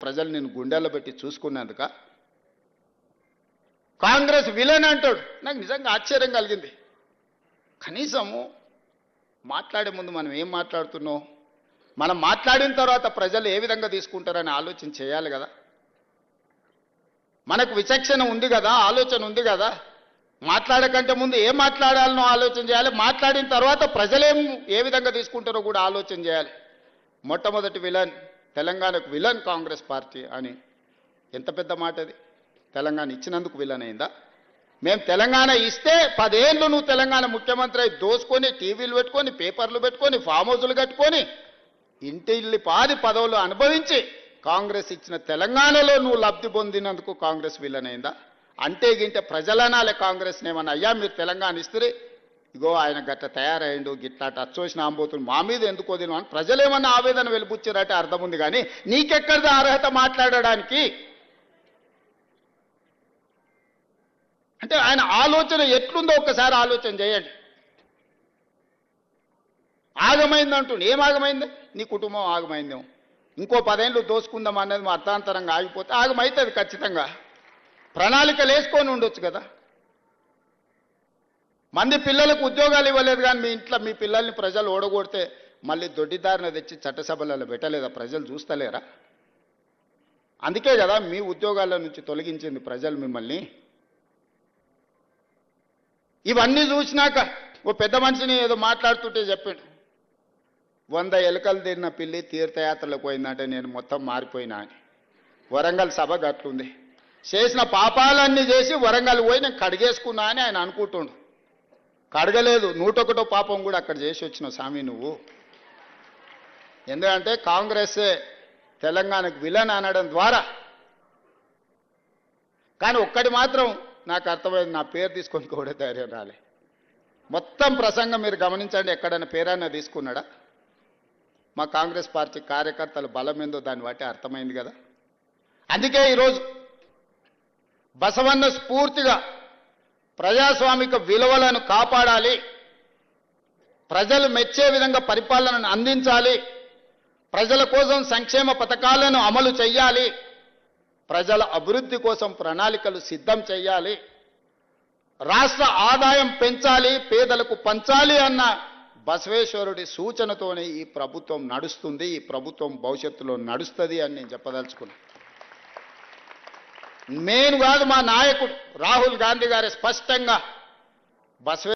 ప్రజలు నిన్ను గుండెల్లో పెట్టి చూసుకున్నందుక? కాంగ్రెస్ విలన్ అంటాడు. నాకు నిజంగా ఆశ్చర్యం కలిగింది. కనీసము మాట్లాడే ముందు మనం ఏం మాట్లాడుతున్నాం, మనం మాట్లాడిన తర్వాత ప్రజలు ఏ విధంగా తీసుకుంటారని ఆలోచన చేయాలి కదా. మనకు విచక్షణ ఉంది కదా, ఆలోచన ఉంది కదా. మాట్లాడకంటే ముందు ఏం మాట్లాడాలనో ఆలోచన చేయాలి, మాట్లాడిన తర్వాత ప్రజలేం ఏ విధంగా తీసుకుంటారో కూడా ఆలోచన చేయాలి. మొట్టమొదటి విలన్ తెలంగాణకు విలన్ కాంగ్రెస్ పార్టీ అని ఎంత పెద్ద మాట అది. తెలంగాణ ఇచ్చినందుకు విలన్ అయిందా? మేము తెలంగాణ ఇస్తే 10 ఏళ్ళు నువ్వు తెలంగాణ ముఖ్యమంత్రి అయి దోసుకొని టీవీలు పెట్టుకొని పేపర్లు పెట్టుకొని ఫామ్ హౌజులు కట్టుకొని ఇంటిల్లి పాది పదవులు అనుభవించి కాంగ్రెస్ ఇచ్చిన తెలంగాణలో నువ్వు లబ్ధి పొందినందుకు కాంగ్రెస్ విలన్ అయిందా? అంటే గింటే ప్రజలనాలే కాంగ్రెస్ని ఏమన్నా అయ్యా మీరు తెలంగాణ ఇస్తే ఇగో ఆయన గట్ట తయారయ్యిండు గిట్లా అచ్చోసిన ఆంబోతులు మా మీద ఎందుకు వదిన అని ప్రజలేమన్నా ఆవేదన వెలిపుచ్చారంటే అర్థం ఉంది. కానీ నీకెక్కడిది అర్హత మాట్లాడడానికి? అంటే ఆయన ఆలోచన ఎట్లుందో ఒక్కసారి ఆలోచన చేయండి. ఆగమైందంటుండే. ఏం ఆగమైంది? నీ కుటుంబం ఆగమైందేమో. ఇంకో 10 ఏళ్ళు దోసుకుందాం అన్నది మా అర్థాంతరంగా ఆగిపోతే ఆగమైతుంది ఖచ్చితంగా. ప్రణాళికలు వేసుకొని ఉండొచ్చు కదా. మంది పిల్లలకు ఉద్యోగాలు ఇవ్వలేదు కానీ మీ ఇంట్లో మీ పిల్లల్ని ప్రజలు ఓడగొడితే మళ్ళీ దొడ్డిదారిన తెచ్చి చట్టసభలలో పెట్టలేదా? ప్రజలు చూస్తలేరా? అందుకే కదా మీ ఉద్యోగాల నుంచి తొలగించింది ప్రజలు మిమ్మల్ని. ఇవన్నీ చూసినాక ఓ పెద్ద మనిషిని ఏదో మాట్లాడుతుంటే చెప్పాడు, 100 ఎలుకలు తిన్న పిల్లి తీర్థయాత్రలకు పోయిందంటే నేను మొత్తం మారిపోయినా అని. వరంగల్ సభ గట్లుంది. చేసిన పాపాలన్నీ చేసి వరంగల్ పోయి నేను కడిగేసుకున్నా అని ఆయన అనుకుంటుండు. కడగలేదు, 101వ పాపం కూడా అక్కడ చేసి వచ్చిన స్వామి నువ్వు. ఎందుకంటే కాంగ్రెసే తెలంగాణకు విలన్ అనడం ద్వారా. కానీ ఒక్కటి మాత్రం నాకు అర్థమైంది, నా పేరు తీసుకొని కూడా ధైర్యం రాలే. మొత్తం ప్రసంగం మీరు గమనించండి, ఎక్కడైనా పేరైనా తీసుకున్నాడా? మా కాంగ్రెస్ పార్టీ కార్యకర్తల బలం ఏందో దాన్ని బట్టి అర్థమైంది కదా. అందుకే ఈరోజు బసవన్న స్ఫూర్తిగా ప్రజాస్వామిక విలువలను కాపాడాలి, ప్రజలు మెచ్చే విధంగా పరిపాలనను అందించాలి, ప్రజల కోసం సంక్షేమ పథకాలను అమలు చేయాలి, ప్రజల అభివృద్ధి కోసం ప్రణాళికలు సిద్ధం చేయాలి, రాష్ట్ర ఆదాయం పెంచాలి, పేదలకు పంచాలి అన్న బసవేశ్వరుడి సూచనతోనే ఈ ప్రభుత్వం నడుస్తుంది. ఈ ప్రభుత్వం భవిష్యత్తులో నడుస్తుంది అని నేను చెప్పదలుచుకున్నాను. నేను కాదు, మా నాయకుడు రాహుల్ గాంధీ గారి స్పష్టంగా బసవే